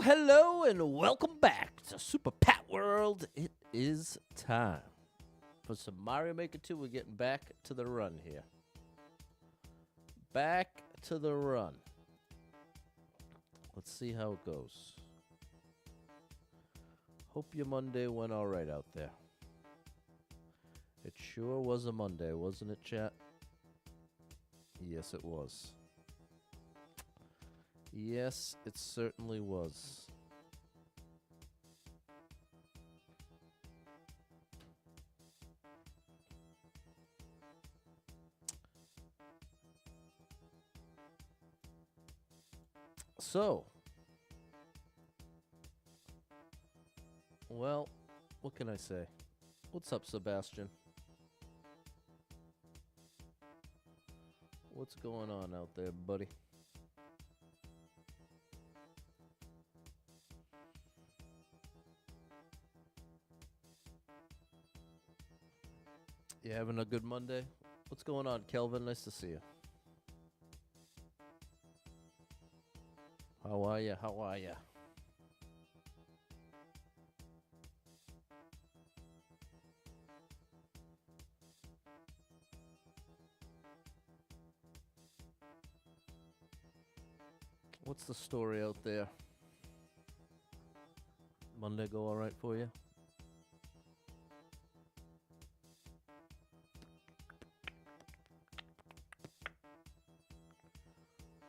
Hello, and welcome back to Super Pat World. It is time for some Mario Maker 2. We're getting back to the run here. Back to the run. Let's see how it goes. Hope your Monday went all right out there. It sure was a Monday, wasn't it, chat? Yes, it was. Yes, it certainly was. So, well, what can I say? What's up, Sebastian? What's going on out there, buddy? You having a good Monday? What's going on, Kelvin? Nice to see you. How are ya? How are ya? What's the story out there? Monday go all right for you?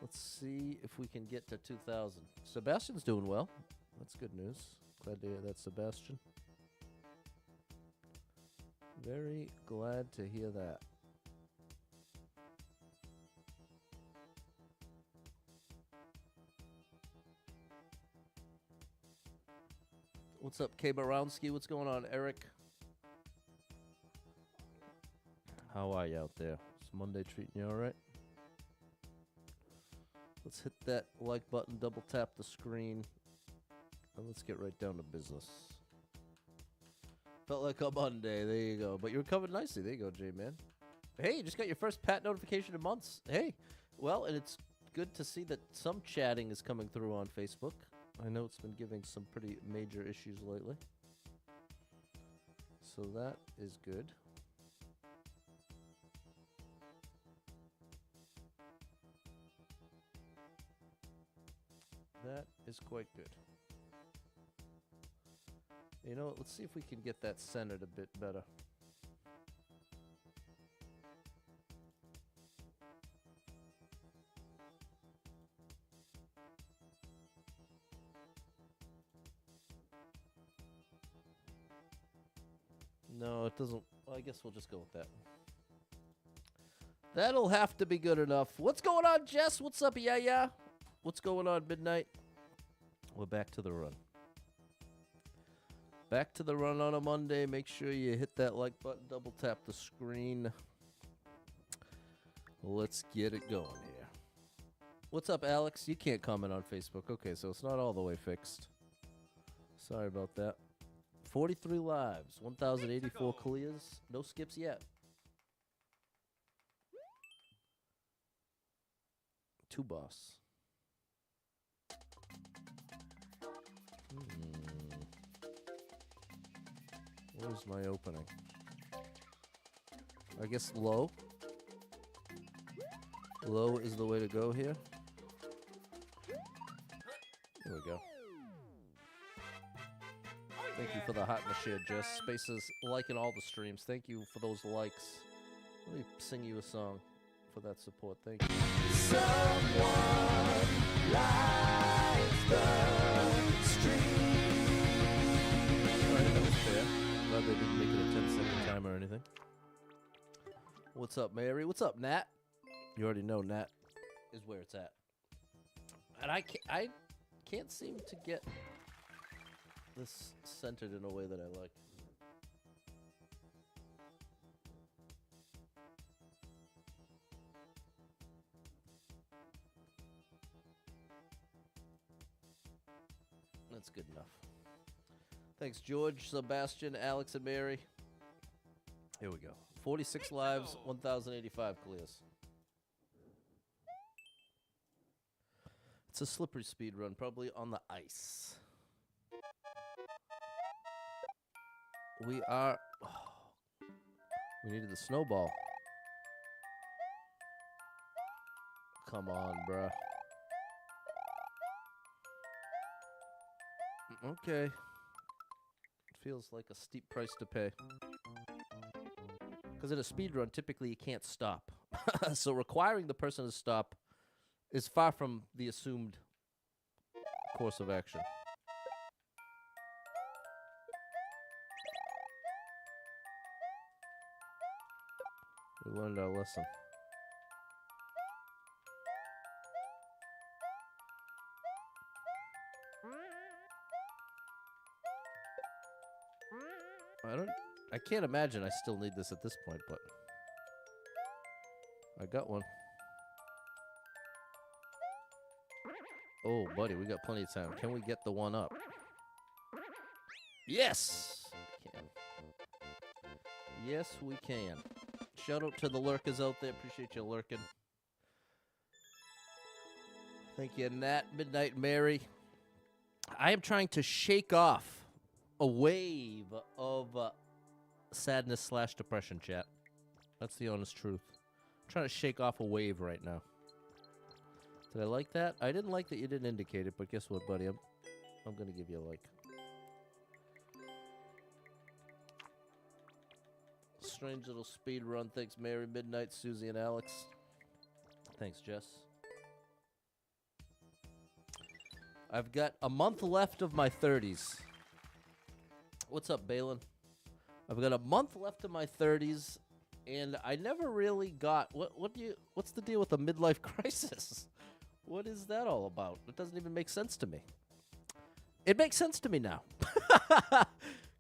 Let's see if we can get to 2,000. Sebastian's doing well. That's good news. Glad to hear that, Sebastian. Very glad to hear that. What's up, K. Barowski? What's going on, Eric? How are you out there? Is Monday treating you all right? Let's hit that like button, double tap the screen, and let's get right down to business. Felt like a Monday. There you go. But you recovered nicely. There you go, J-Man. Hey, you just got your first Pat notification in months. Hey, well, and it's good to see that some chatting is coming through on Facebook. I know it's been giving some pretty major issues lately. So that is good. That is quite good. You know what? Let's see if we can get that centered a bit better. No, it doesn't. Well, I guess we'll just go with that. That'll have to be good enough. What's going on, Jess? What's up, yeah? What's going on, Midnight? We're back to the run. Back to the run on a Monday. Make sure you hit that like button, double tap the screen. Let's get it going here. What's up, Alex? You can't comment on Facebook. Okay, so it's not all the way fixed. Sorry about that. 43 lives, 1,084 clears. No skips yet. 2 boss. Where's my opening? I guess low. Low is the way to go here. Here we go. Thank you for the hot and the share, Jess. Spaces liking all the streams. Thank you for those likes. Let me sing you a song for that support. Thank you. Someone likes the stream. All right, that was fair. Glad they didn't make it a 10-second time or anything. What's up, Mary? What's up, Nat? You already know Nat is where it's at. And I can't seem to get this centered in a way that I like. That's good enough. Thanks, George, Sebastian, Alex, and Mary. Here we go. 46 lives, 1,085 clears. It's a slippery speed run, probably on the ice. We are... Oh, we needed the snowball. Come on, bruh. Okay. Feels like a steep price to pay. Because in a speed run, typically you can't stop. So requiring the person to stop is far from the assumed course of action. We learned our lesson. I can't imagine I still need this at this point, but I got one. Oh, buddy, we got plenty of time. Can we get the one up? Yes! We can. Yes, we can. Shout out to the lurkers out there. Appreciate you lurking. Thank you, Nat, Midnight Mary. I am trying to shake off a wave of sadness / depression, chat. That's the honest truth. I'm trying to shake off a wave right now. Did I like that? I didn't like that you didn't indicate it, but guess what, buddy? I'm going to give you a like. Strange little speed run. Thanks, Mary, Midnight, Susie, and Alex. Thanks, Jess. I've got a month left of my 30s. What's up, Balin? I've got a month left of my 30s, and I never really got... What's the deal with the midlife crisis? What is that all about? It doesn't even make sense to me. It makes sense to me now.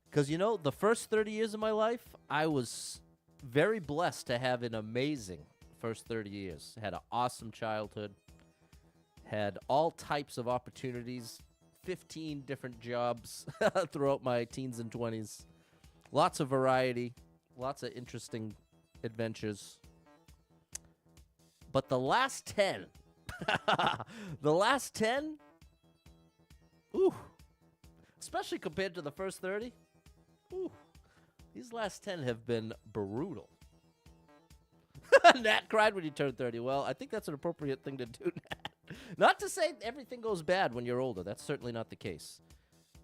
Because, you know, the first 30 years of my life, I was very blessed to have an amazing first 30 years. Had an awesome childhood. Had all types of opportunities. 15 different jobs throughout my teens and 20s. Lots of variety. Lots of interesting adventures. But the last 10... the last 10... Ooh. Especially compared to the first 30. Ooh. These last 10 have been brutal. Nat cried when you turned 30. Well, I think that's an appropriate thing to do, Nat. Not to say everything goes bad when you're older. That's certainly not the case.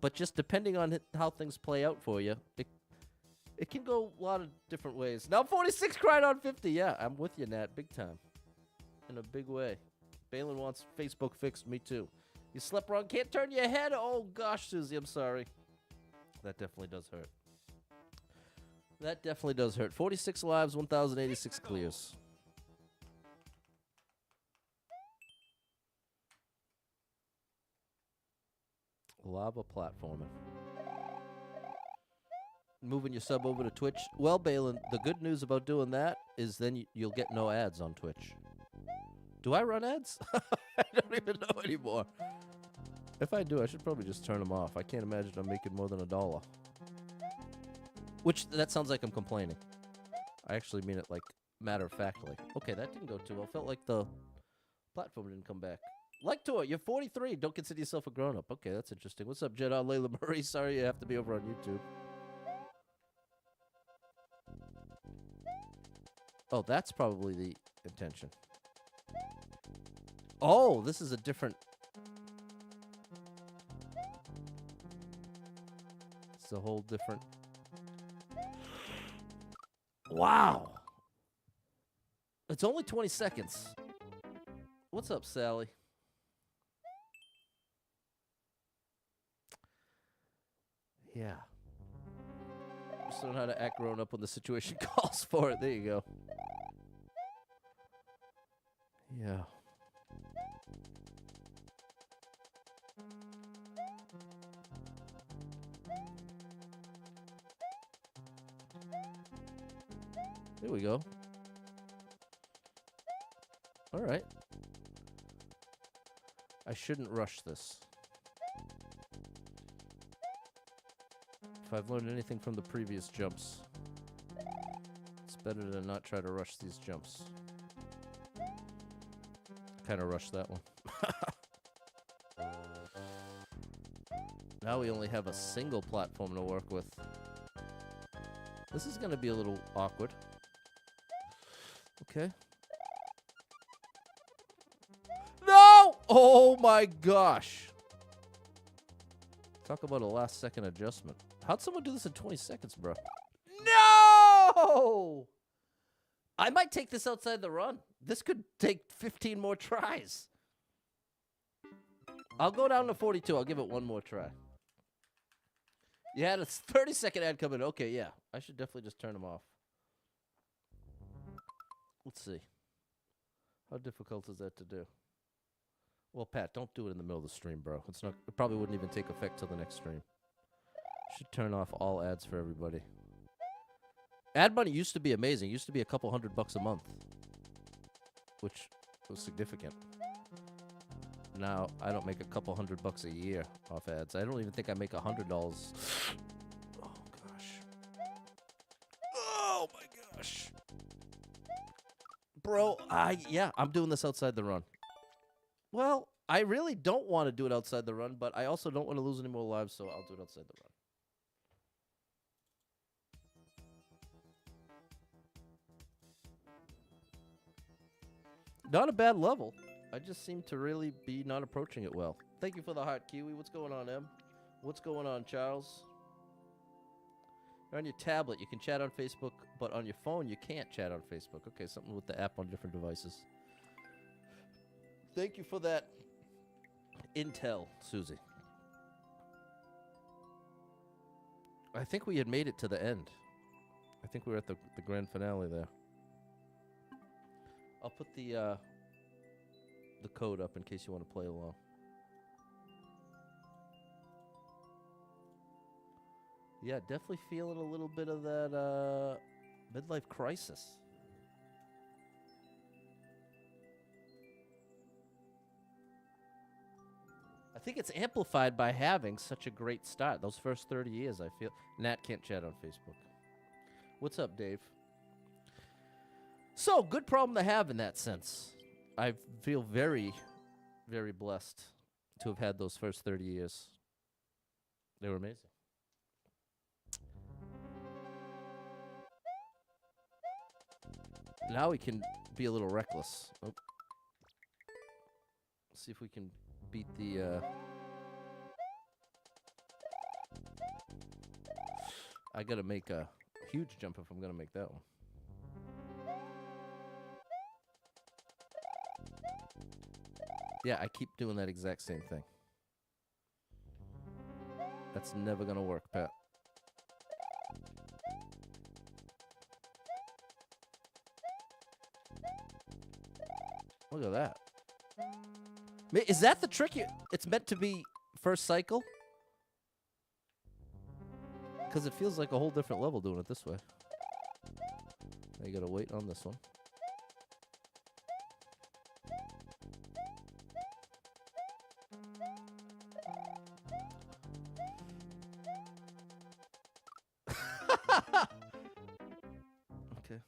But just depending on how things play out for you, it can go a lot of different ways. Now 46 cried on 50. Yeah, I'm with you, Nat. Big time. In a big way. Balin wants Facebook fixed. Me too. You slept wrong. Can't turn your head. Oh, gosh, Susie. I'm sorry. That definitely does hurt. That definitely does hurt. 46 lives, 1,086 clears. Lava platforming. Moving your sub over to Twitch. Well, Balin, the good news about doing that is then you'll get no ads on Twitch. Do I run ads? I don't even know anymore. If I do, I should probably just turn them off. I can't imagine I'm making more than $1. Which, that sounds like I'm complaining. I actually mean it like matter-of-factly. Okay, that didn't go too well. Felt like the platform didn't come back. Like to it. You're 43. Don't consider yourself a grown-up. Okay, that's interesting. What's up, Jeddah Layla Murray? Sorry you have to be over on YouTube. Oh, that's probably the intention. Oh, this is a different... It's a whole different... Wow. It's only 20 seconds. What's up, Sally? Yeah. Just learn how to act grown up when the situation calls for it. There you go. Yeah. There we go. All right. I shouldn't rush this. If I've learned anything from the previous jumps, it's better to not try to rush these jumps. Kind of rushed that one. Now we only have a single platform to work with. This is going to be a little awkward. Okay. No! Oh my gosh. Talk about a last second adjustment. How'd someone do this in 20 seconds, bro? No! I might take this outside the run. This could take 15 more tries. I'll go down to 42. I'll give it one more try. You had a 30-second ad come in. Okay, yeah. I should definitely just turn them off. Let's see. How difficult is that to do? Well, Pat, don't do it in the middle of the stream, bro. It's not. It probably wouldn't even take effect till the next stream. Should turn off all ads for everybody. Ad money used to be amazing. It used to be a couple $100 a month, which was significant. Now I don't make a couple $100 a year off ads. I don't even think I make $100. Oh gosh. Oh my gosh. Bro, yeah, I'm doing this outside the run. Well, I really don't want to do it outside the run, but I also don't want to lose any more lives, so I'll do it outside the run. Not a bad level. I just seem to really be not approaching it well. Thank you for the heart, Kiwi. What's going on, Em? What's going on, Charles? You're on your tablet. You can chat on Facebook, but on your phone, you can't chat on Facebook. Okay, something with the app on different devices. Thank you for that intel, Susie. I think we had made it to the end. I think we were at the grand finale there. I'll put the code up in case you want to play along. Yeah, definitely feeling a little bit of that midlife crisis. I think it's amplified by having such a great start. Those first 30 years, I feel. Nat can't chat on Facebook. What's up, Dave? So, good problem to have in that sense. I feel very, very blessed to have had those first 30 years. They were amazing. Now we can be a little reckless. Oh. See if we can beat the... I gotta make a huge jump if I'm gonna make that one. Yeah, I keep doing that exact same thing. That's never gonna work, Pat. Look at that. Is that the trick? It's meant to be first cycle? Because it feels like a whole different level doing it this way. Now you gotta wait on this one. Okay.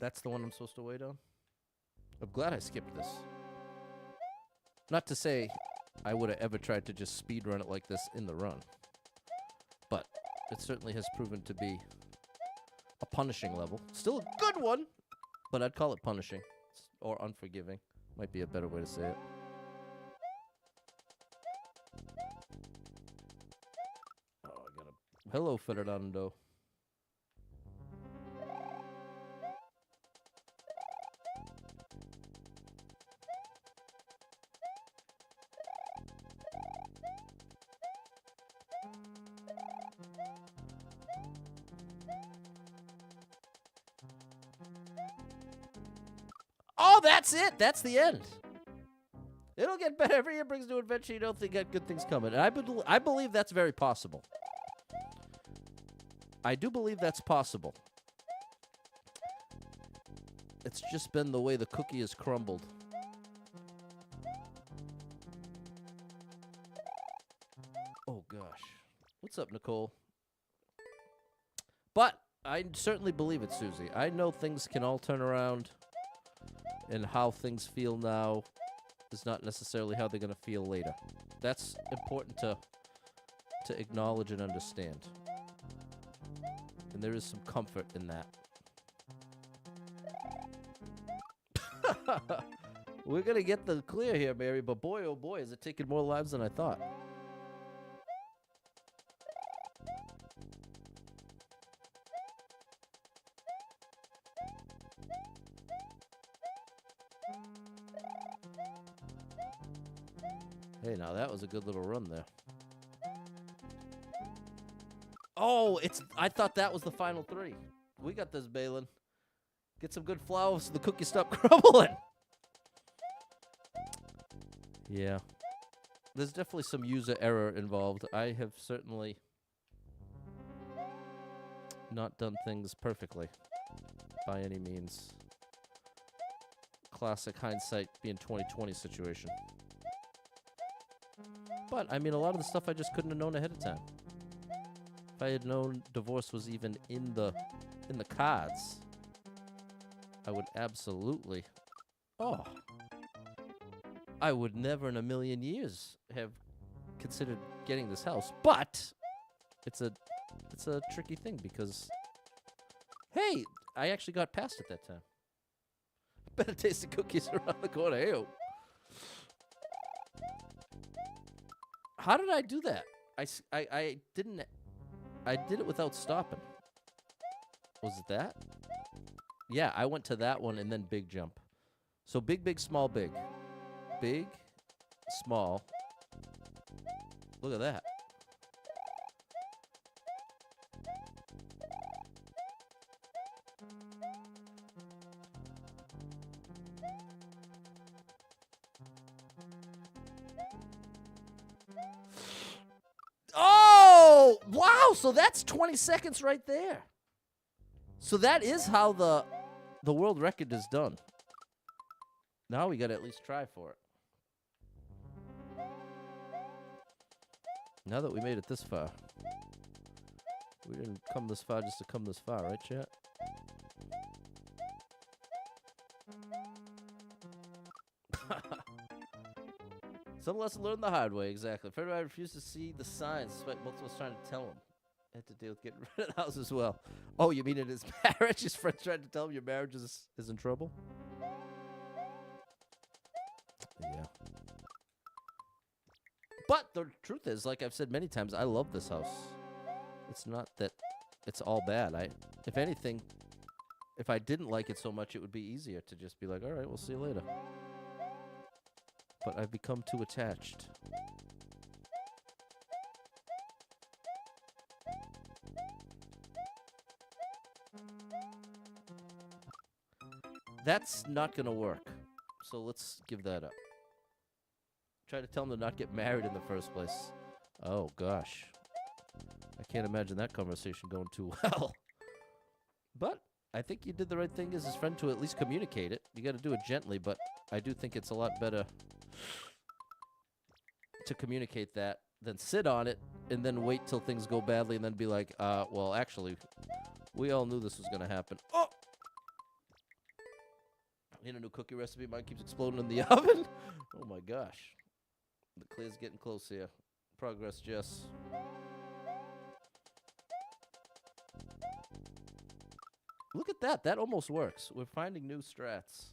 That's the one I'm supposed to wait on? I'm glad I skipped this. Not to say I would have ever tried to just speed run it like this in the run. But it certainly has proven to be a punishing level. Still a good one, but I'd call it punishing. Or unforgiving. Might be a better way to say it. Oh, I gotta... Hello, Fernando. Oh, that's it. That's the end. It'll get better. Every year brings new adventure. You don't think got good things coming. And I believe that's very possible. I do believe that's possible. It's just been the way the cookie has crumbled. Oh, gosh. What's up, Nicole? But I certainly believe it, Susie. I know things can all turn around, and how things feel now is not necessarily how they're going to feel later. That's important to acknowledge and understand. And there is some comfort in that. We're going to get the clear here, Mary, but boy, oh boy, is it taking more lives than I thought. Hey, now that was a good little run there. Oh, I thought that was the final 3. We got this, Balin. Get some good flour so the cookies stop crumbling. Yeah. There's definitely some user error involved. I have certainly not done things perfectly by any means. Classic hindsight being 2020 situation. But, I mean, a lot of the stuff I just couldn't have known ahead of time. If I had known divorce was even in the cards, I would absolutely... Oh. I would never in a million years have considered getting this house. But it's a tricky thing because, hey, I actually got past it that time. Better taste the cookies around the corner. Hey-o. How did I do that? I didn't... I did it without stopping. Was it that? Yeah, I went to that one and then big jump. So big, big, small, big. Big, small. Look at that. Oh, wow. So that's 20 seconds right there. So that is how the world record is done. Now we got to at least try for it. Now that we made it this far. We didn't come this far just to come this far, right, chat? Some lesson learned the hard way, exactly. If everybody refused to see the signs, despite both of us trying to tell him. Had to deal with getting rid of the house as well. Oh, you mean in his marriage? His friends tried to tell him your marriage is in trouble? Yeah. But the truth is, like I've said many times, I love this house. It's not that it's all bad. If anything, if I didn't like it so much, it would be easier to just be like, all right, we'll see you later. But I've become too attached. That's not going to work. So let's give that up. Try to tell him to not get married in the first place. Oh, gosh. I can't imagine that conversation going too well. But I think you did the right thing as his friend to at least communicate it. You got to do it gently, but I do think it's a lot better to communicate that than sit on it and then wait till things go badly and then be like, well, actually, we all knew this was going to happen. Oh! Need a new cookie recipe? Mine keeps exploding in the oven. Oh, my gosh. The clear's getting close here. Progress, Jess. Look at that. That almost works. We're finding new strats.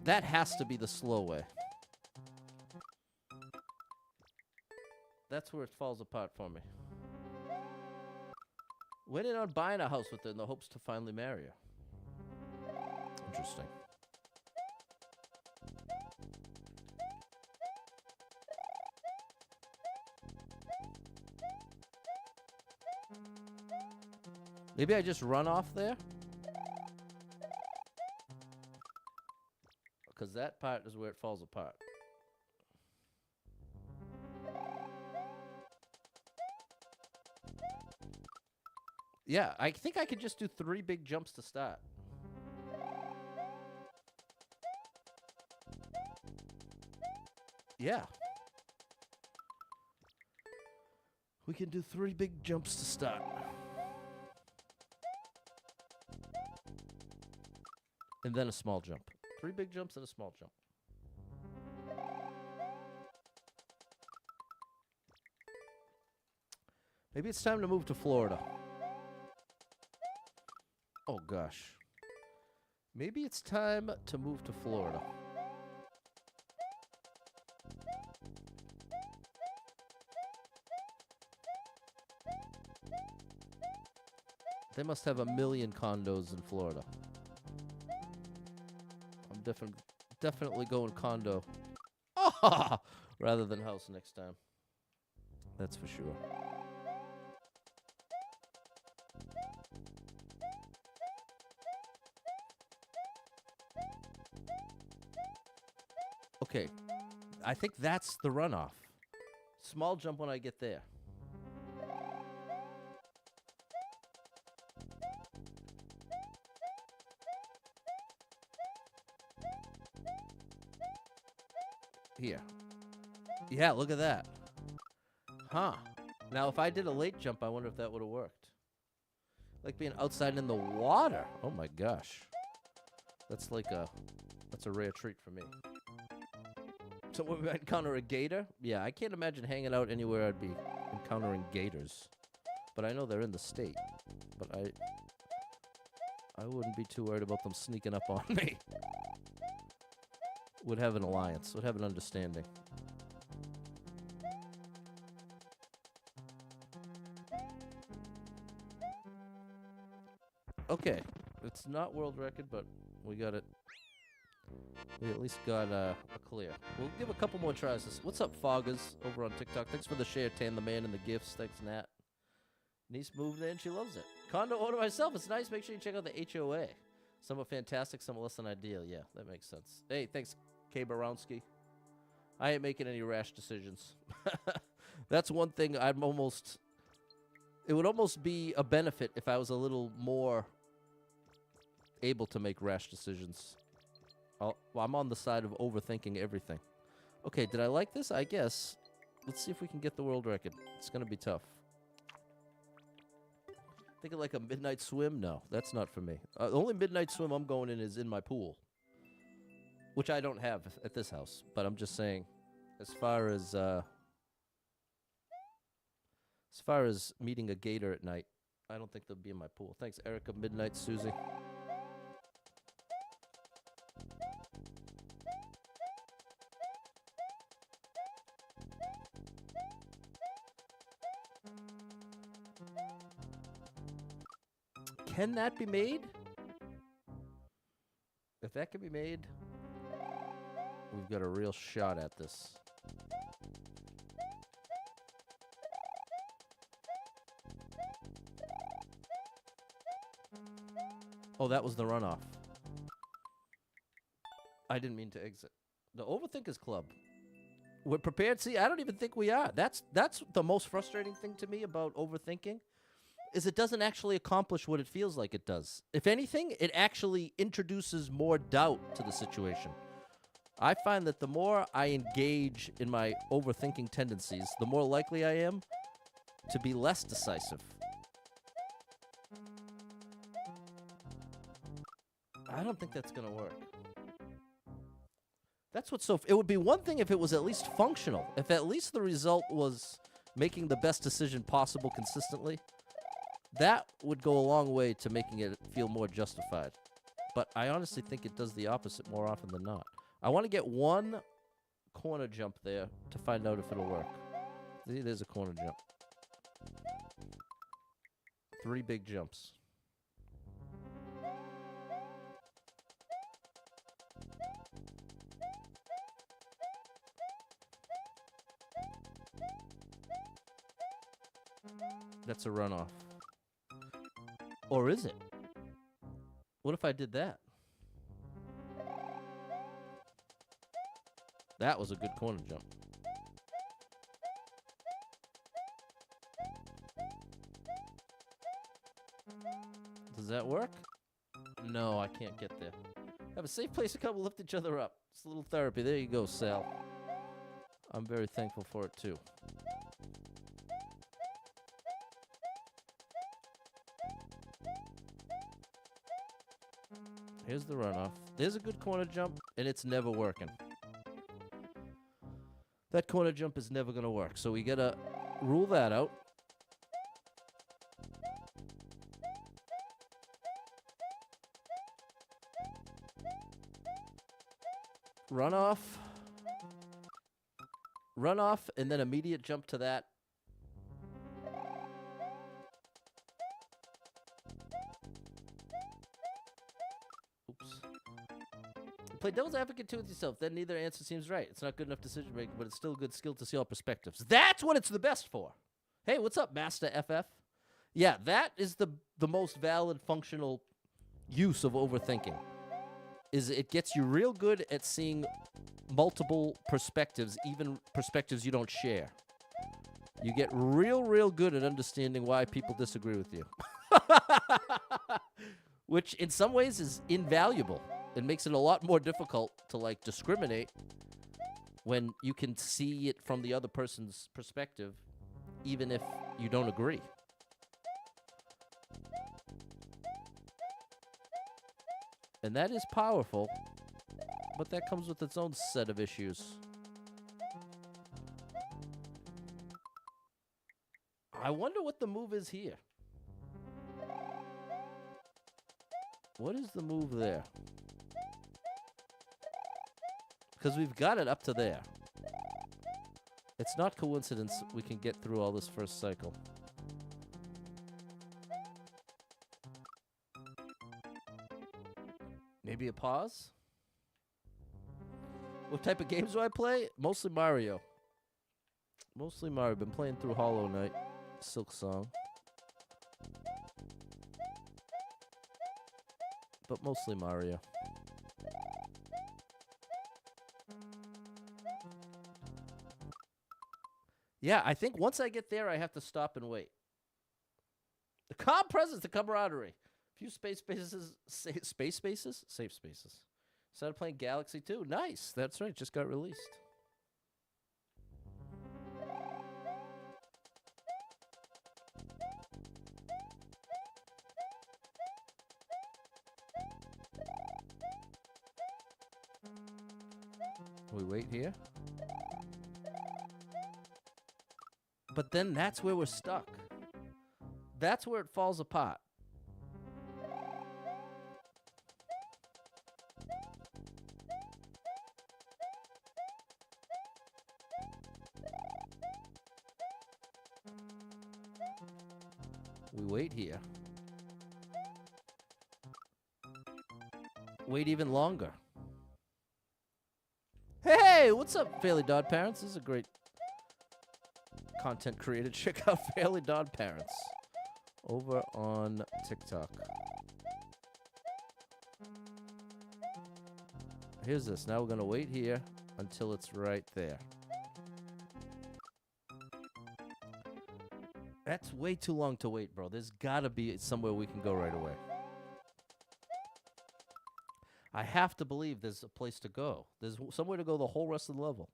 That has to be the slow way. That's where it falls apart for me. Went in on buying a house with her in the hopes to finally marry her. Interesting. Maybe I just run off there? Because that part is where it falls apart. Yeah, I think I could just do 3 big jumps to start. Yeah. We can do 3 big jumps to start. And then a small jump. 3 big jumps and a small jump. Maybe it's time to move to Florida. Oh, gosh. Maybe it's time to move to Florida. They must have 1 million condos in Florida. I'm definitely going condo. Oh, rather than house next time. That's for sure. Okay, I think that's the runoff. Small jump when I get there. Here. Yeah, look at that. Huh. Now, if I did a late jump, I wonder if that would have worked. Like being outside in the water. Oh my gosh. That's a rare treat for me. So when we encounter a gator, yeah, I can't imagine hanging out anywhere I'd be encountering gators. But I know they're in the state. But I wouldn't be too worried about them sneaking up on me. Would have an alliance, would have an understanding. Okay, it's not world record, but we got it. We at least got a clear. We'll give a couple more tries. What's up, Foggers, over on TikTok? Thanks for the share, Tan the Man, and the gifts. Thanks, Nat. Niece moved in, she loves it. Condo order myself, it's nice. Make sure you check out the HOA. Some are fantastic, some are less than ideal. Yeah, that makes sense. Hey, thanks, K. Barowski. I ain't making any rash decisions. That's one thing it would almost be a benefit if I was a little more able to make rash decisions. Well, I'm on the side of overthinking everything. Okay, did I like this? I guess. Let's see if we can get the world record. It's going to be tough. Thinking like a midnight swim? No, that's not for me. The only midnight swim I'm going in is in my pool. Which I don't have at this house. But I'm just saying, as far as meeting a gator at night, I don't think they'll be in my pool. Thanks, Erica, Midnight, Susie. Can that be made? If that can be made, we've got a real shot at this. Oh, that was the runoff. I didn't mean to exit. The Overthinkers Club. We're prepared. See, I don't even think we are. That's the most frustrating thing to me about overthinking. Is it doesn't actually accomplish what it feels like it does. If anything, it actually introduces more doubt to the situation. I find that the more I engage in my overthinking tendencies, the more likely I am to be less decisive. I don't think that's going to work. That's what's so... It would be one thing if it was at least functional. If at least the result was making the best decision possible consistently. That would go a long way to making it feel more justified. But I honestly think it does the opposite more often than not. I want to get one corner jump there to find out if it'll work. See, there's a corner jump. 3 big jumps. That's a runoff. Or is it? What if I did that? That was a good corner jump. Does that work? No, I can't get there. Have a safe place to come lift each other up. It's a little therapy. There you go, Sal. I'm very thankful for it, too. Here's the runoff. There's a good corner jump, and it's never working. That corner jump is never going to work, so we got to rule that out. Runoff. Runoff, and then immediate jump to that. Oops. Play devil's advocate too with yourself. Then neither answer seems right. It's not good enough decision making, but it's still a good skill to see all perspectives. That's what it's the best for. Hey, what's up, Master FF? Yeah, that is the most valid functional use of overthinking. Is it gets you real good at seeing multiple perspectives, even perspectives you don't share. You get real good at understanding why people disagree with you. Which in some ways is invaluable. It makes it a lot more difficult to like discriminate when you can see it from the other person's perspective, even if you don't agree. And that is powerful, but that comes with its own set of issues. I wonder what the move is here. What is the move there? Because we've got it up to there. It's not coincidence we can get through all this first cycle. Maybe a pause? What type of games do I play? Mostly Mario. Mostly Mario. Been playing through Hollow Knight, Silk Song. But mostly Mario. Yeah, I think once I get there, I have to stop and wait. The calm presence, the camaraderie. Few safe spaces. Started playing Galaxy 2. Nice. That's right. Just got released. We wait here. But then that's where we're stuck. That's where it falls apart. We wait here. Wait even longer. Hey, what's up, Fairly Dod Parents? This is a great content creator. Check out Fairly Dod Parents over on TikTok. Here's this. Now we're going to wait here until it's right there. That's way too long to wait, bro. There's got to be somewhere we can go right away. I have to believe there's a place to go. There's somewhere to go the whole rest of the level.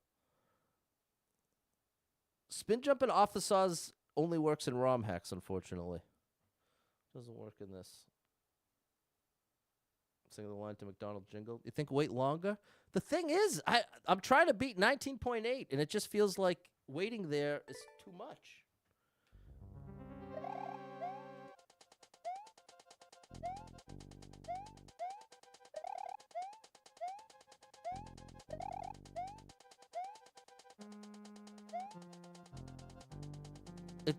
Spin jumping off the saws only works in ROM hacks, unfortunately. Doesn't work in this. Sing the line to McDonald's jingle. You think wait longer? The thing is, I'm trying to beat 19.8, and it just feels like waiting there is too much.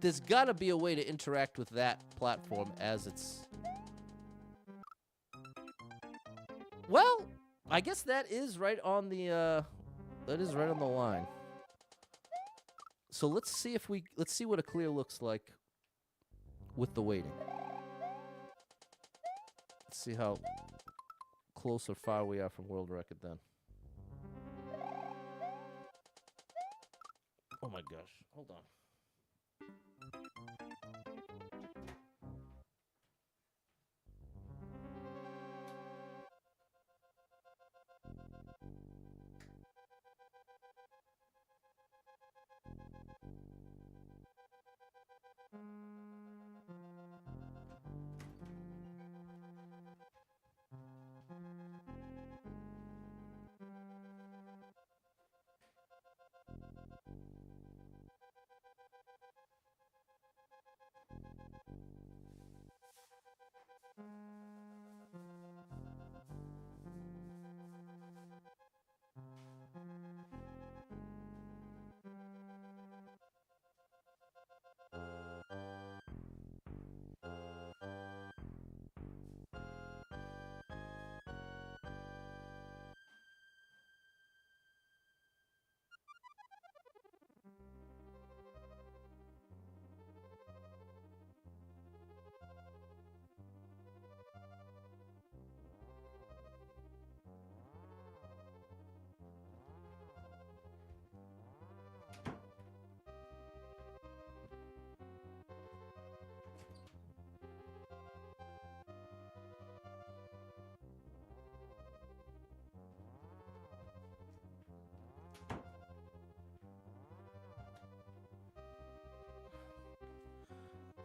There's got to be a way to interact with that platform as it's... Well, I guess that is right on the line. So let's see what a clear looks like with the waiting. Let's see how close or far we are from world record then. Oh my gosh. Hold on.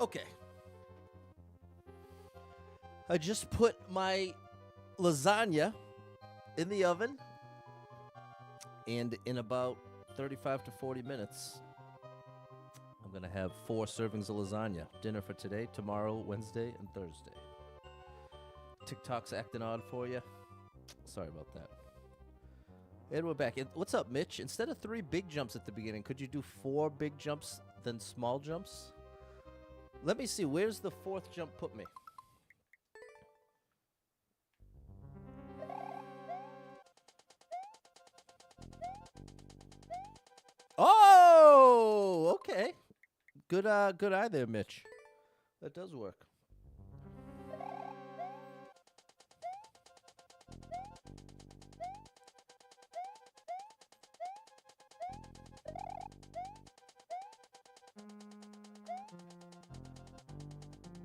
Okay. I just put my lasagna in the oven, and in about 35 to 40 minutes, I'm going to have 4 servings of lasagna. Dinner for today, tomorrow, Wednesday, and Thursday. TikTok's acting odd for you. Sorry about that. And we're back. What's up, Mitch? Instead of 3 big jumps at the beginning, could you do 4 big jumps, then small jumps? Let me see. Where's the 4th jump put me? Oh, okay. Good eye there, Mitch. That does work.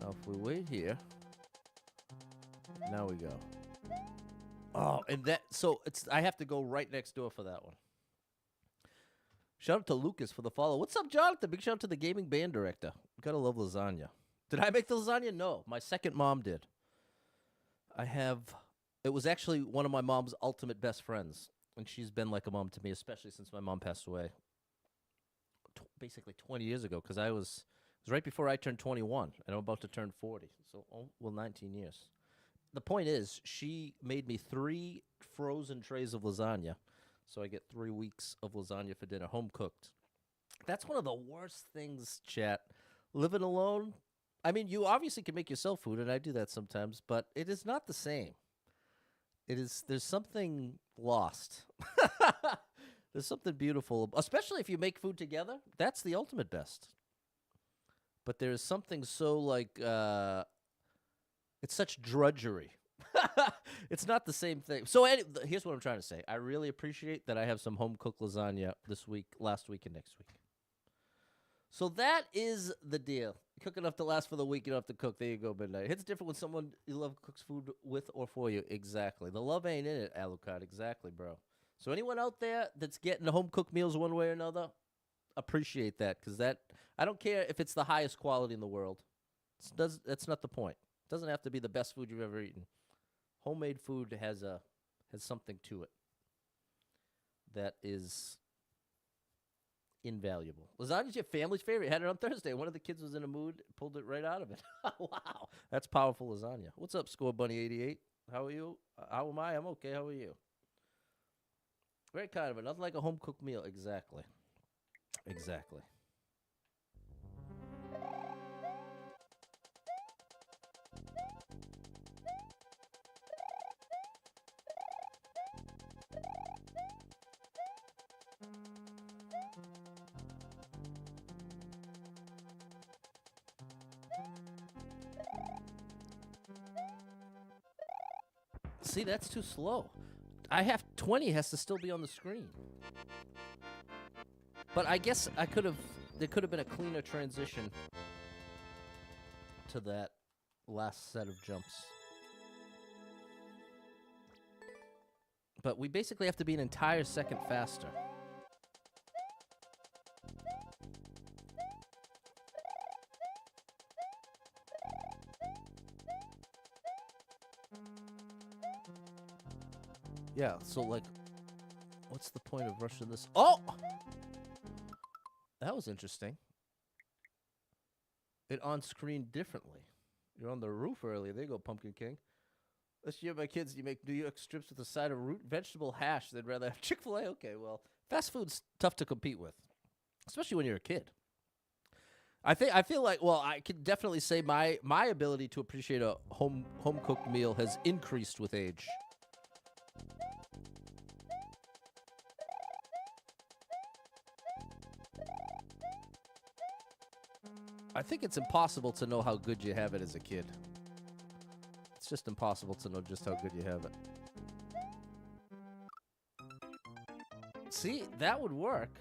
Now, if we wait here, now we go. Oh, and that, so I have to go right next door for that one. Shout out to Lucas for the follow. What's up, Jonathan? Big shout out to the gaming band director. Gotta love lasagna. Did I make the lasagna? No, my second mom did. It was actually one of my mom's ultimate best friends, and she's been like a mom to me, especially since my mom passed away basically 20 years ago, because it was right before I turned 21, and I'm about to turn 40, so, 19 years. The point is, she made me 3 frozen trays of lasagna, so I get 3 weeks of lasagna for dinner, home cooked. That's one of the worst things, chat. Living alone, I mean, you obviously can make yourself food, and I do that sometimes, but it is not the same. There's something lost. There's something beautiful, especially if you make food together. That's the ultimate best. But there's something so it's such drudgery. It's not the same thing. So here's what I'm trying to say. I really appreciate that I have some home-cooked lasagna this week, last week, and next week. So that is the deal. Cook enough to last for the week, you don't have to cook. There you go, midnight. It's different when someone you love cooks food with or for you. Exactly. The love ain't in it, Alucard. Exactly, bro. So anyone out there that's getting home-cooked meals one way or another, appreciate that, because I don't care if it's the highest quality in the world. That's not the point. It doesn't have to be the best food you've ever eaten. Homemade food has something to it that is invaluable. Lasagna's your family's favorite. Had it on Thursday. One of the kids was in a mood, pulled it right out of it. Wow, that's powerful lasagna. What's up, Score Bunny 88? How are you? How am I? I'm okay. How are you? Very kind of it. Nothing like a home cooked meal. Exactly. Exactly. See, that's too slow. I have 20 has to still be on the screen. But I guess I could have. There could have been a cleaner transition to that last set of jumps. But we basically have to be an entire second faster. Yeah, so like, what's the point of rushing this? Oh! That was interesting. It on-screened differently. You're on the roof earlier. There you go, Pumpkin King. This year, my kids, you make New York strips with a side of root vegetable hash. They'd rather have Chick-fil-A. Okay, well, fast food's tough to compete with, especially when you're a kid. I feel like, well, I can definitely say my ability to appreciate a home cooked meal has increased with age. I think it's impossible to know how good you have it as a kid. It's just impossible to know just how good you have it. See, that would work.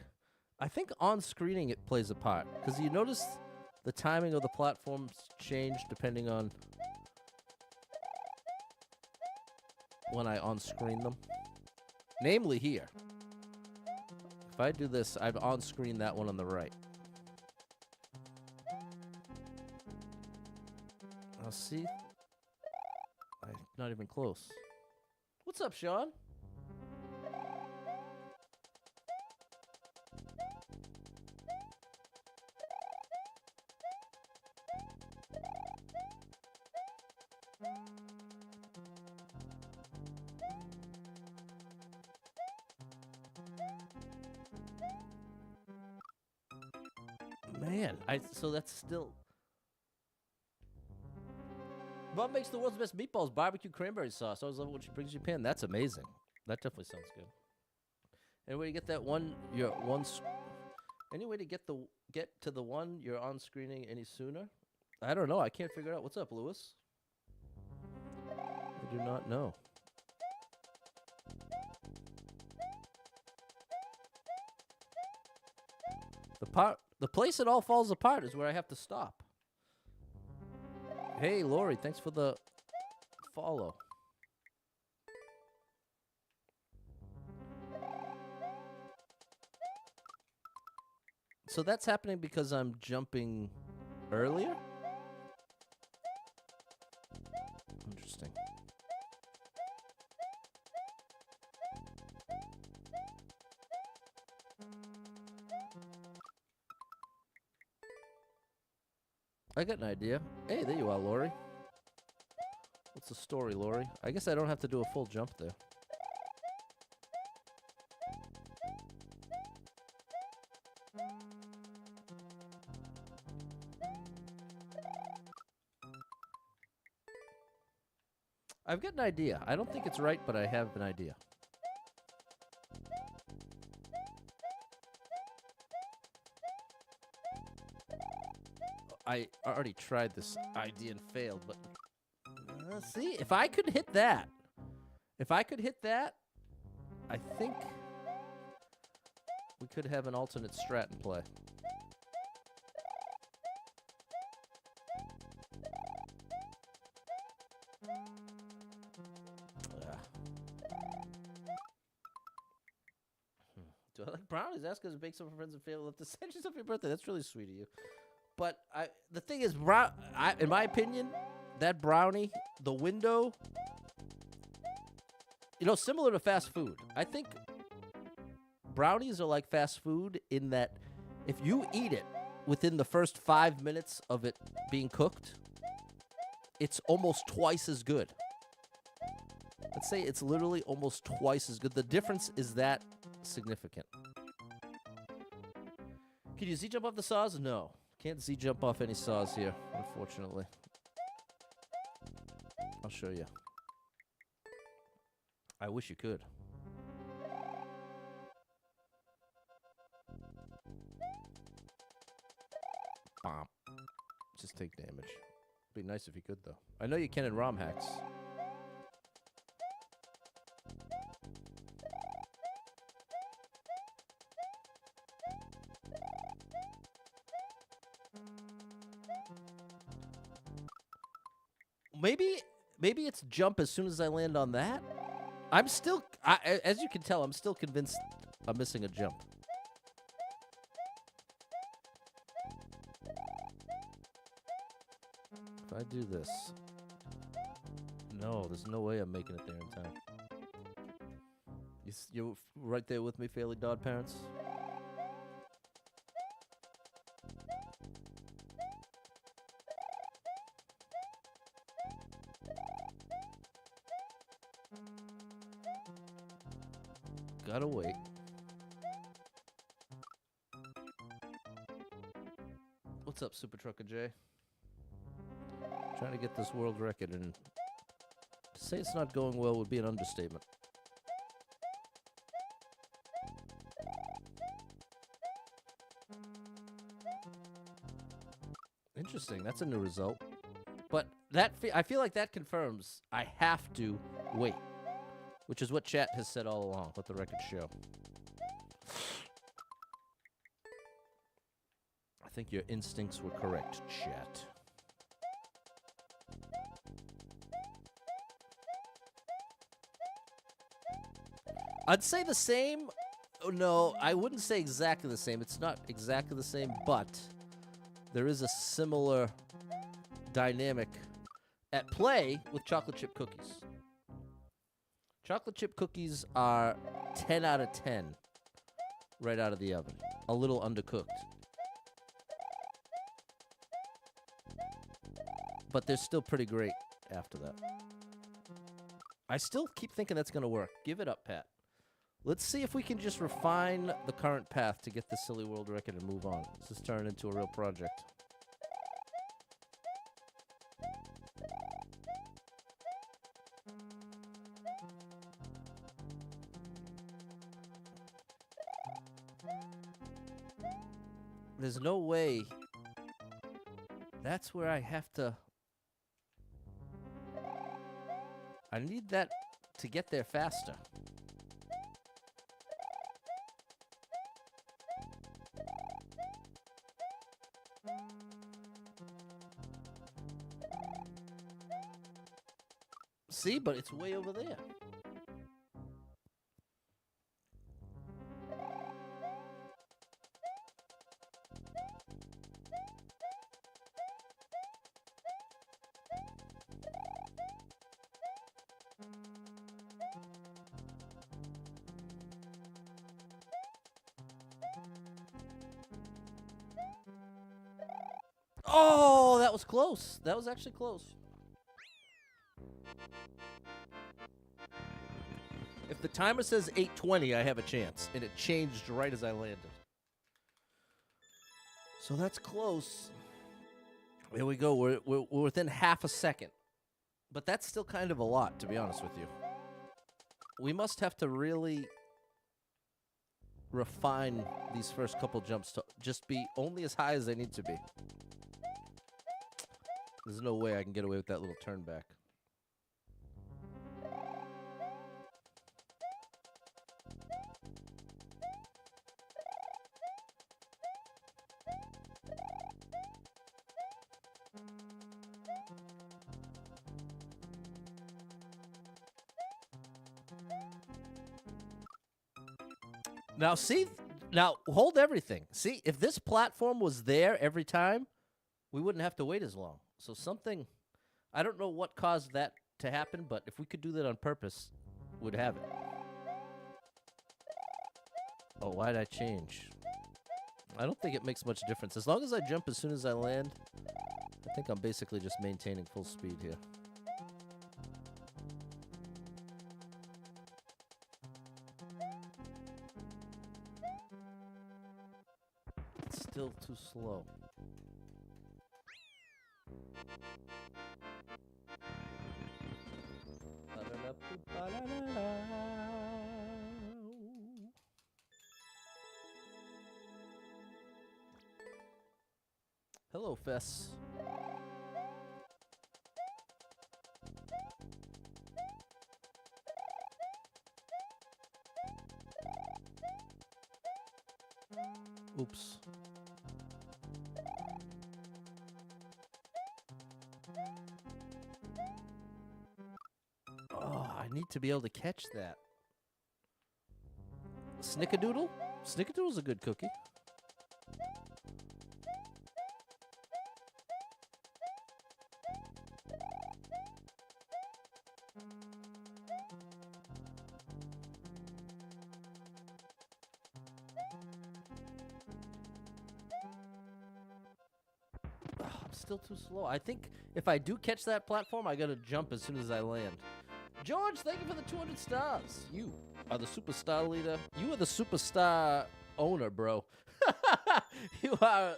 I think on screening it plays a part. Because you notice the timing of the platforms change depending on when I on-screen them. Namely here. If I do this, I've on-screened that one on the right. I'll see. I'm not even close. What's up, Sean? Man, so that's still. Mom makes the world's best meatballs, barbecue cranberry sauce. I always love it when she brings you pan. That's amazing. That definitely sounds good. Any way to get that one? Any way to get to the one you're on screening any sooner? I don't know. I can't figure it out. What's up, Lewis? I do not know. The place it all falls apart is where I have to stop. Hey, Lori, thanks for the follow. So that's happening because I'm jumping earlier? Interesting. I got an idea. Hey, there you are, Lori. What's the story, Lori? I guess I don't have to do a full jump there. I've got an idea. I don't think it's right, but I have an idea. I already tried this idea and failed, but see, if I could hit that, I think we could have an alternate strat in play. Do I like brownies? Ask us to bake some for friends and family. Love to send you stuff for your birthday. That's really sweet of you. But the thing is, in my opinion, that brownie, the window, similar to fast food. I think brownies are like fast food in that if you eat it within the first 5 minutes of it being cooked, it's almost twice as good. Let's say it's literally almost twice as good. The difference is that significant. Can you Z-jump off the saws? No. Can't Z-jump off any saws here, unfortunately. I'll show you. I wish you could. Bomb. Just take damage. Be nice if you could, though. I know you can in ROM hacks. Maybe it's jump as soon as I land on that. I'm still, as you can tell, I'm still convinced I'm missing a jump. If I do this, no, there's no way I'm making it there in time. You're right there with me, Fairly Dodd parents? Gotta wait. What's up, Super Trucker J? Trying to get this world record, and to say it's not going well would be an understatement. Interesting. That's a new result. But that I feel like that confirms I have to wait, which is what chat has said all along. Let the record show. I think your instincts were correct, chat. I'd say the same. Oh, no, I wouldn't say exactly the same. It's not exactly the same, but there is a similar dynamic at play with chocolate chip cookies. Chocolate chip cookies are 10 out of 10 right out of the oven. A little undercooked. But they're still pretty great after that. I still keep thinking that's going to work. Give it up, Pat. Let's see if we can just refine the current path to get the silly world record and move on. This is turning into a real project. There's no way. That's where I have to. I need that to get there faster. See, but it's way over there. Oh, that was close. That was actually close. If the timer says 8:20, I have a chance. And it changed right as I landed. So that's close. There we go. We're within half a second. But that's still kind of a lot, to be honest with you. We must have to really refine these first couple jumps to just be only as high as they need to be. There's no way I can get away with that little turn back. Now, see, now hold everything. See, if this platform was there every time, we wouldn't have to wait as long. So something, I don't know what caused that to happen, but if we could do that on purpose, we'd have it. Oh, why'd I change? I don't think it makes much difference. As long as I jump as soon as I land, I think I'm basically just maintaining full speed here. It's still too slow. Hello, Fess. Oops. Oh, I need to be able to catch that. Snickerdoodle? Snickerdoodle's a good cookie. Oh, I'm still too slow. I think if I do catch that platform, I gotta jump as soon as I land. George, thank you for the 200 stars. You are the superstar leader. You are the superstar owner, bro. you are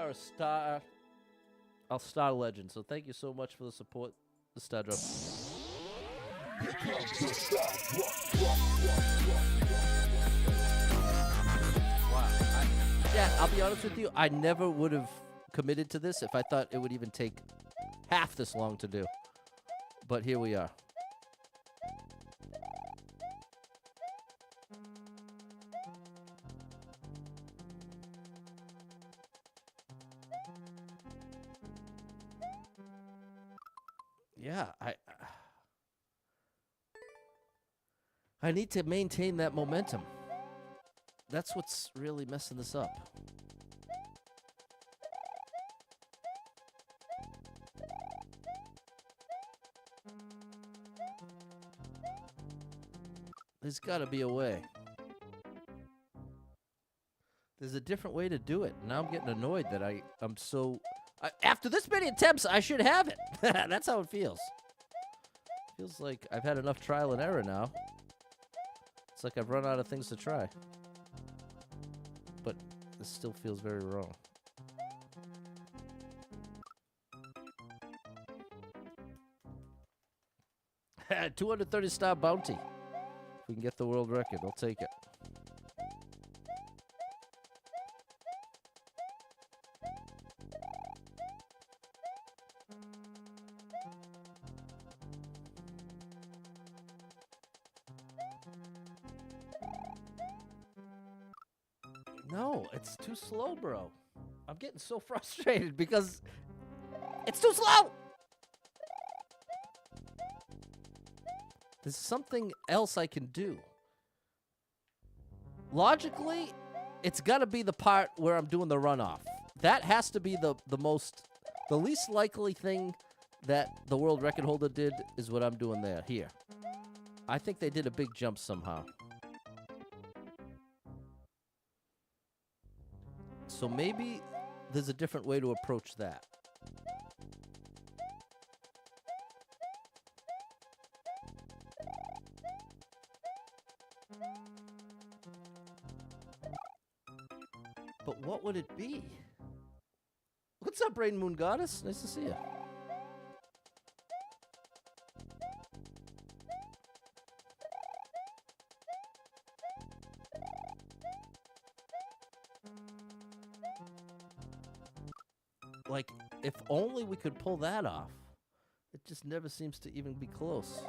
a star legend. So thank you so much for the support, the star drop. Wow. Yeah, I'll be honest with you. I never would have committed to this if I thought it would even take half this long to do. But here we are. Yeah, I need to maintain that momentum. That's what's really messing this up. There's got to be a way. There's a different way to do it. Now I'm getting annoyed that I'm so... after this many attempts, I should have it. That's how it feels. Feels like I've had enough trial and error now. It's like I've run out of things to try. But this still feels very wrong. $230 bounty. If we can get the world record, I'll take it. No, it's too slow, bro. I'm getting so frustrated because it's too slow. There's something else I can do. Logically, it's got to be the part where I'm doing the runoff. That has to be the least likely thing that the world record holder did is what I'm doing there. Here. I think they did a big jump somehow. So maybe there's a different way to approach that. But what would it be? What's up, Rain Moon Goddess? Nice to see you. Like, if only we could pull that off. It just never seems to even be close.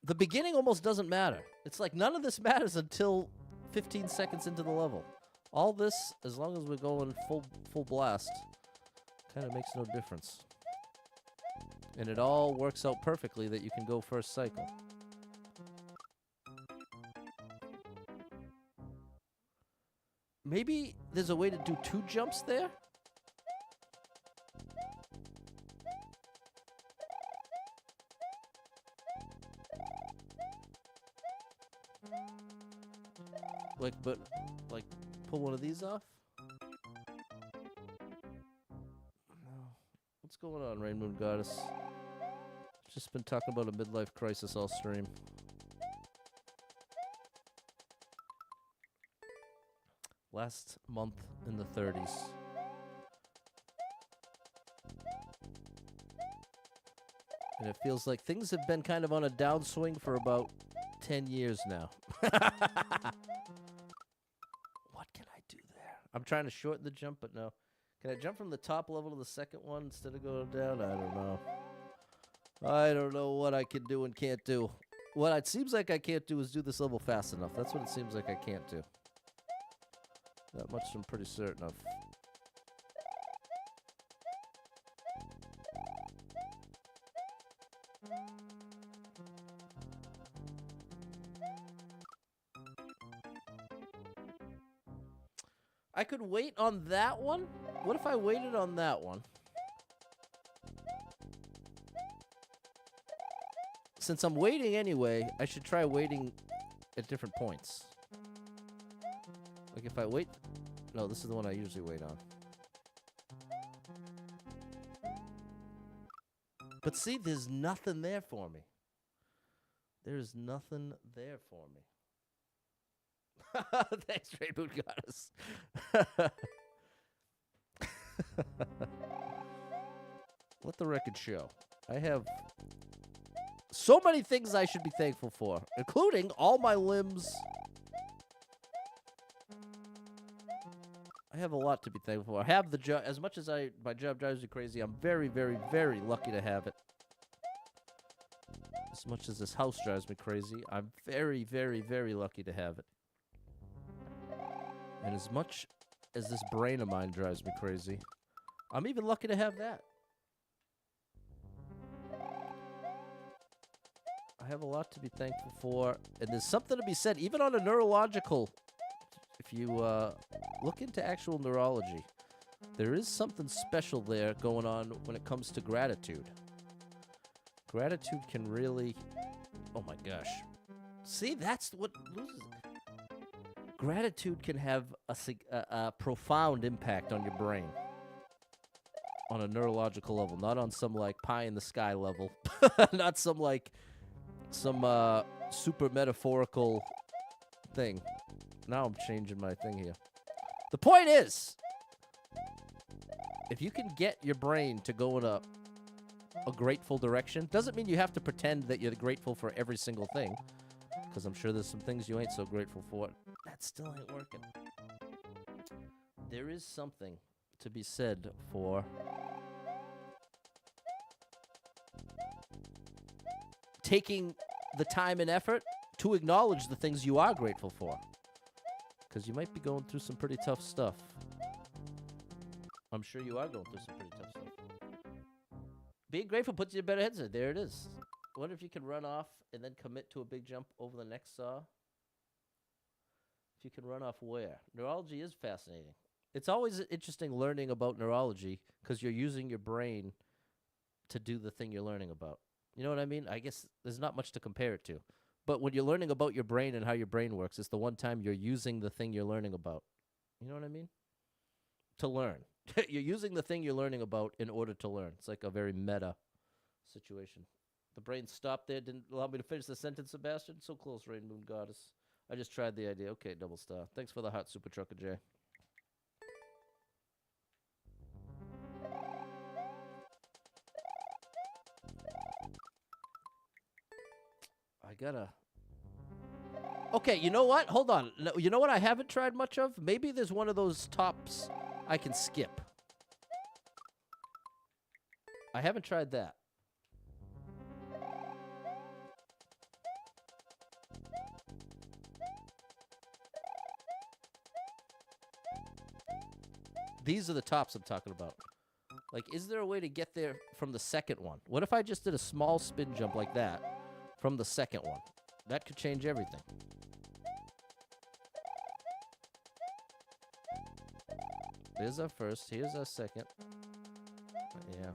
The beginning almost doesn't matter. It's like none of this matters until 15 seconds into the level. All this, as long as we're going full blast, kind of makes no difference. And it all works out perfectly that you can go first cycle. Maybe there's a way to do 2 jumps there? Like, pull one of these off? No. What's going on, Rain Moon Goddess? Just been talking about a midlife crisis all stream. Last month in the 30s. And it feels like things have been kind of on a downswing for about 10 years now. What can I do there? I'm trying to shorten the jump, but no. Can I jump from the top level to the second one instead of going down? I don't know. I don't know what I can do and can't do. What it seems like I can't do is do this level fast enough. That's what it seems like I can't do. That much I'm pretty certain of. I could wait on that one? What if I waited on that one? Since I'm waiting anyway, I should try waiting at different points. Like if I wait... No, this is the one I usually wait on. But see, there's nothing there for me. There's nothing there for me. Thanks, Rainbow Goddess. Let the record show. I have so many things I should be thankful for, including all my limbs. I have a lot to be thankful for. I have the job. As much as my job drives me crazy, I'm very, very, very lucky to have it. As much as this house drives me crazy, I'm very, very, very lucky to have it. And as much as this brain of mine drives me crazy, I'm even lucky to have that. I have a lot to be thankful for. And there's something to be said, even on a neurological, if you look into actual neurology, there is something special there going on when it comes to gratitude. Gratitude can really... Oh my gosh. See, that's what loses it. Gratitude can have a profound impact on your brain. On a neurological level. Not on some, like, pie-in-the-sky level. Not some, like, some super metaphorical thing. Now I'm changing my thing here. The point is, if you can get your brain to go in a grateful direction, doesn't mean you have to pretend that you're grateful for every single thing, because I'm sure there's some things you ain't so grateful for. That still ain't working. There is something to be said for taking the time and effort to acknowledge the things you are grateful for. Because you might be going through some pretty tough stuff. I'm sure you are going through some pretty tough stuff. Being grateful puts you in a better headset. There it is. I wonder if you can run off and then commit to a big jump over the next saw. If you can run off where? Neurology is fascinating. It's always interesting learning about neurology because you're using your brain to do the thing you're learning about. You know what I mean? I guess there's not much to compare it to. But when you're learning about your brain and how your brain works, it's the one time you're using the thing you're learning about. You know what I mean? To learn. You're using the thing you're learning about in order to learn. It's like a very meta situation. The brain stopped there, didn't allow me to finish the sentence, Sebastian. So close, Rain Moon Goddess. I just tried the idea. Okay, double star. Thanks for the hot super trucker, Jay. I gotta... Okay, you know what? Hold on. No, you know what I haven't tried much of? Maybe there's one of those tops I can skip. I haven't tried that. These are the tops I'm talking about. Like, is there a way to get there from the second one? What if I just did a small spin jump like that from the second one? That could change everything. Here's our first. Here's our second. Yeah.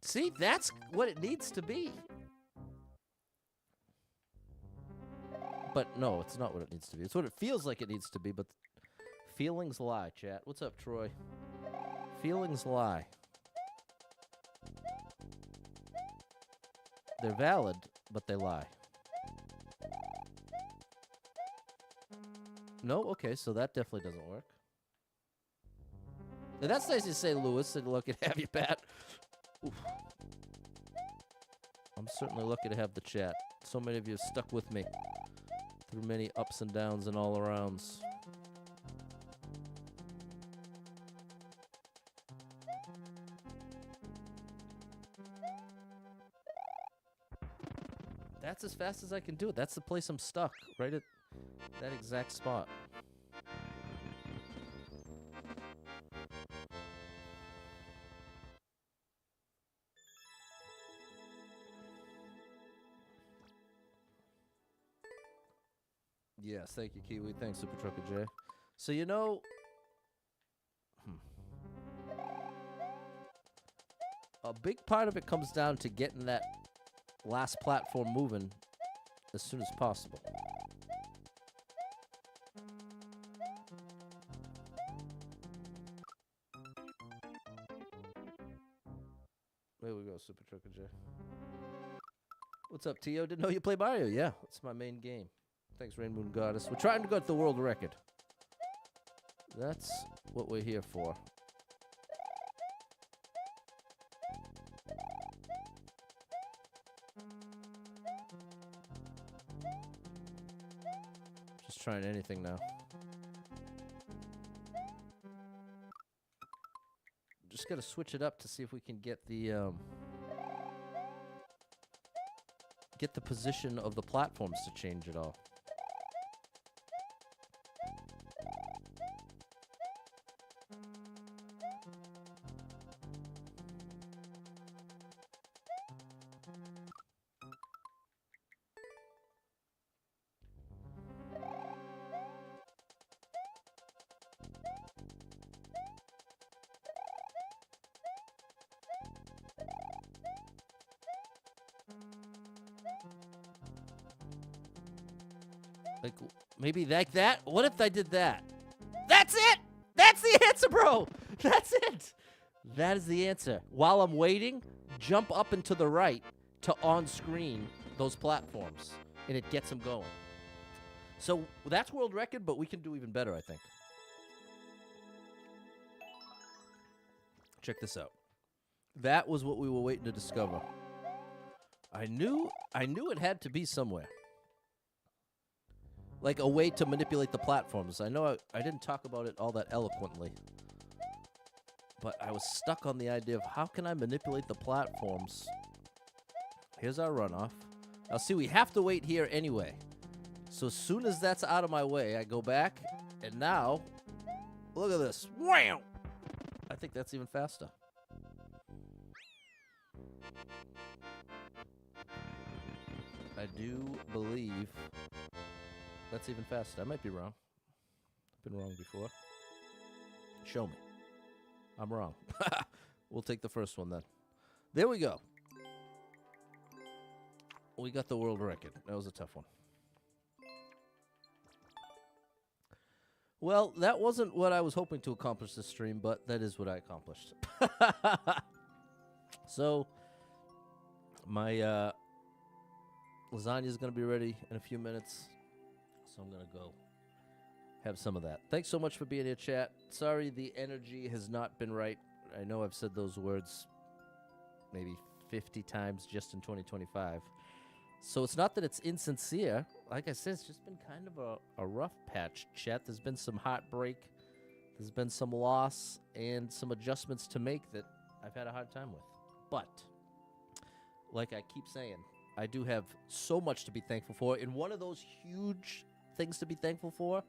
See, that's what it needs to be. But no, it's not what it needs to be. It's what it feels like it needs to be, but feelings lie, chat. What's up, Troy? Feelings lie. They're valid, but they lie. No? Okay, so that definitely doesn't work. And that's nice to say, Lewis, and lucky to have you, Pat. Oof. I'm certainly lucky to have the chat. So many of you have stuck with me through many ups and downs and all arounds. That's as fast as I can do it. That's the place I'm stuck, right at that exact spot. Yes, thank you, Kiwi. Thanks, Super Trucker J. So, you know, a big part of it comes down to getting that last platform moving as soon as possible. There we go, Super Trucker J. What's up, Tio? Didn't know you play Mario. Yeah, that's my main game. Thanks, Rain Moon Goddess. We're trying to get the world record. That's what we're here for. Just trying anything now. Just gotta switch it up to see if we can get the position of the platforms to change at all. Like, maybe like that? What if I did that? That's it! That's the answer, bro! That's it! That is the answer. While I'm waiting, jump up and to the right to on-screen those platforms, and it gets them going. So that's world record, but we can do even better, I think. Check this out. That was what we were waiting to discover. I knew it had to be somewhere. Like a way to manipulate the platforms. I know I didn't talk about it all that eloquently. But I was stuck on the idea of how can I manipulate the platforms. Here's our runoff. Now see, we have to wait here anyway. So as soon as that's out of my way, I go back. And now, look at this. Wham! I think that's even faster. I do believe that's even faster. I might be wrong. I've been wrong before. Show me. I'm wrong. We'll take the first one then. There we go. We got the world record. That was a tough one. Well, that wasn't what I was hoping to accomplish this stream, but that is what I accomplished. So, my lasagna is going to be ready in a few minutes. So I'm going to go have some of that. Thanks so much for being here, chat. Sorry the energy has not been right. I know I've said those words maybe 50 times just in 2025. So it's not that it's insincere. Like I said, it's just been kind of a rough patch, chat. There's been some heartbreak. There's been some loss and some adjustments to make that I've had a hard time with. But, like I keep saying, I do have so much to be thankful for. And one of those huge things to be thankful for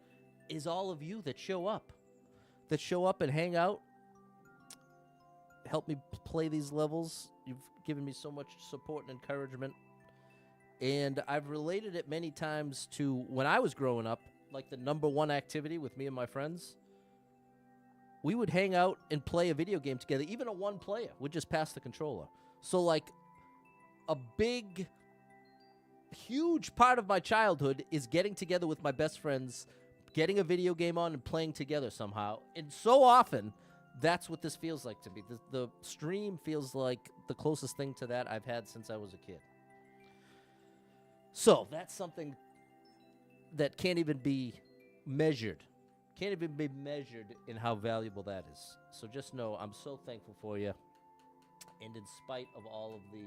is all of you that show up. That show up and hang out. Help me play these levels. You've given me so much support and encouragement. And I've related it many times to when I was growing up, like the number one activity with me and my friends. We would hang out and play a video game together. Even a one player would just pass the controller. So like a big, huge part of my childhood is getting together with my best friends, getting a video game on and playing together somehow. And so often, that's what this feels like to me. The stream feels like the closest thing to that I've had since I was a kid. So that's something that can't even be measured. Can't even be measured in how valuable that is. So just know I'm so thankful for you. And in spite of all of the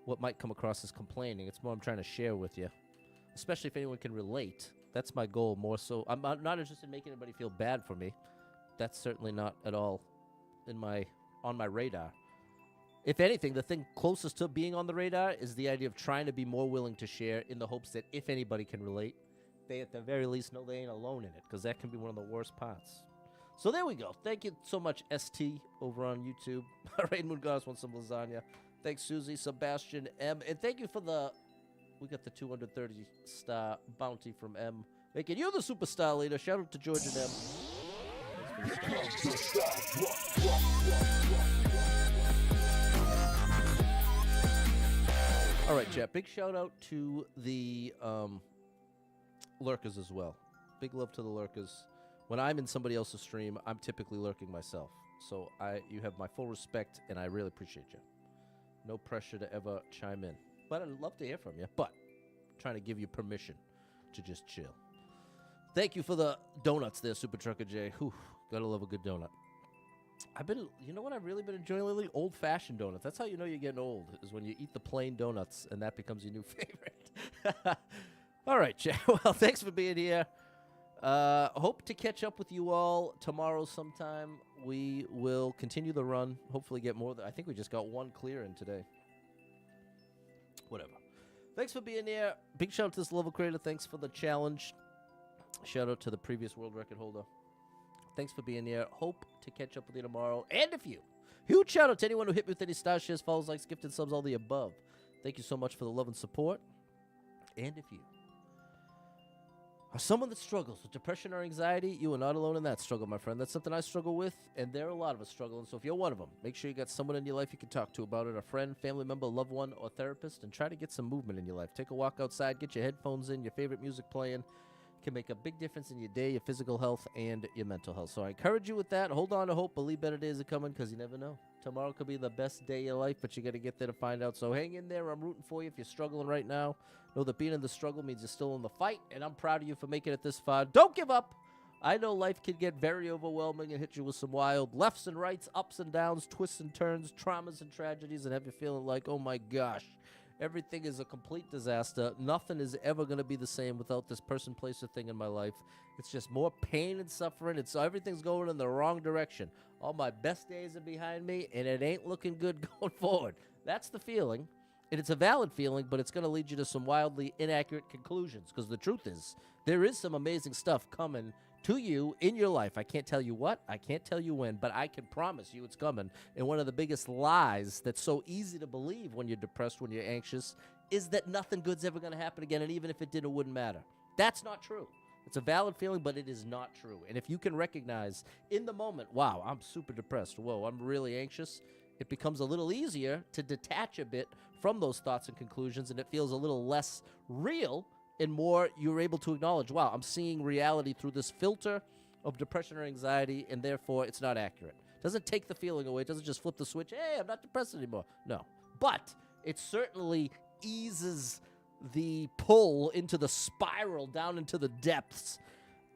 what might come across as complaining, it's more I'm trying to share with you. Especially if anyone can relate. That's my goal more so. I'm not interested in making anybody feel bad for me. That's certainly not at all on my radar. If anything, the thing closest to being on the radar is the idea of trying to be more willing to share in the hopes that if anybody can relate, they at the very least know they ain't alone in it, because that can be one of the worst parts. So there we go. Thank you so much, ST, over on YouTube. Rain Moon Goddess wants some lasagna. Thanks, Susie, Sebastian M. And thank you for the We got the 230-star bounty from M. Making you the superstar leader. Shout out to George and M. All right, chat. Big shout out to the lurkers as well. Big love to the lurkers. When I'm in somebody else's stream, I'm typically lurking myself. So you have my full respect, and I really appreciate you. No pressure to ever chime in. But I'd love to hear from you. But I'm trying to give you permission to just chill. Thank you for the donuts there, Super Trucker J. Whew, gotta love a good donut. You know what I've really been enjoying lately? Old-fashioned donuts. That's how you know you're getting old, is when you eat the plain donuts, and that becomes your new favorite. All right, Jay. Well, thanks for being here. Hope to catch up with you all tomorrow sometime. We will continue the run. Hopefully get more. I think we just got one clear in today. Whatever. Thanks for being here. Big shout out to this level creator. Thanks for the challenge. Shout out to the previous world record holder. Thanks for being here. Hope to catch up with you tomorrow. And if you. Huge shout out to anyone who hit me with any stars, shares, follows, likes, gifted subs, all the above. Thank you so much for the love and support. And if you are someone that struggles with depression or anxiety, you are not alone in that struggle, my friend. That's something I struggle with, and there are a lot of us struggling. So if you're one of them, make sure you got someone in your life you can talk to about it, a friend, family member, loved one, or therapist, and try to get some movement in your life. Take a walk outside, get your headphones in, your favorite music playing. It can make a big difference in your day, your physical health, and your mental health. So I encourage you with that. Hold on to hope. Believe better days are coming, because you never know. Tomorrow could be the best day of your life, but you got to get there to find out. So hang in there. I'm rooting for you if you're struggling right now. Know that being in the struggle means you're still in the fight, and I'm proud of you for making it this far. Don't give up. I know life can get very overwhelming and hit you with some wild lefts and rights, ups and downs, twists and turns, traumas and tragedies, and have you feeling like, oh my gosh, everything is a complete disaster. Nothing is ever going to be the same without this person, place, or thing in my life. It's just more pain and suffering. Everything's going in the wrong direction. All my best days are behind me, and it ain't looking good going forward. That's the feeling. And it's a valid feeling, but it's going to lead you to some wildly inaccurate conclusions, because the truth is, there is some amazing stuff coming to you in your life. I can't tell you what, I can't tell you when, but I can promise you it's coming. And one of the biggest lies that's so easy to believe when you're depressed, when you're anxious, is that nothing good's ever going to happen again, and even if it did, it wouldn't matter. That's not true. It's a valid feeling, but it is not true. And if you can recognize in the moment, wow, I'm super depressed, whoa, I'm really anxious, it becomes a little easier to detach a bit from those thoughts and conclusions, and it feels a little less real, and more you're able to acknowledge, wow, I'm seeing reality through this filter of depression or anxiety, and therefore it's not accurate. It doesn't take the feeling away. It doesn't just flip the switch, hey, I'm not depressed anymore. No. But it certainly eases the pull into the spiral down into the depths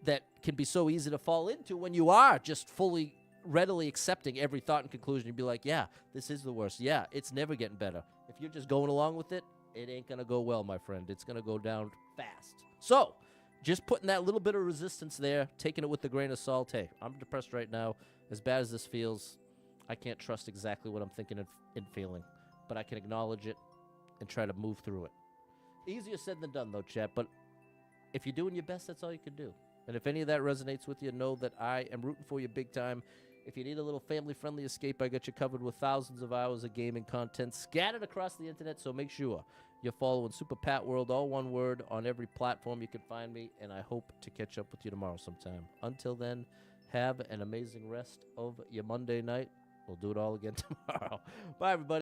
that can be so easy to fall into when you are just fully readily accepting every thought and conclusion. You'd be like, yeah, this is the worst. Yeah, it's never getting better. If you're just going along with it, it ain't going to go well, my friend. It's going to go down fast. So just putting that little bit of resistance there, taking it with a grain of salt. Hey, I'm depressed right now. As bad as this feels, I can't trust exactly what I'm thinking and feeling, but I can acknowledge it and try to move through it. Easier said than done, though, chat, but if you're doing your best, that's all you can do. And if any of that resonates with you, know that I am rooting for you big time. If you need a little family-friendly escape, I got you covered with thousands of hours of gaming content scattered across the internet, so make sure you're following Super Pat World, all one word, on every platform you can find me, and I hope to catch up with you tomorrow sometime. Until then, have an amazing rest of your Monday night. We'll do it all again tomorrow. Bye, everybody.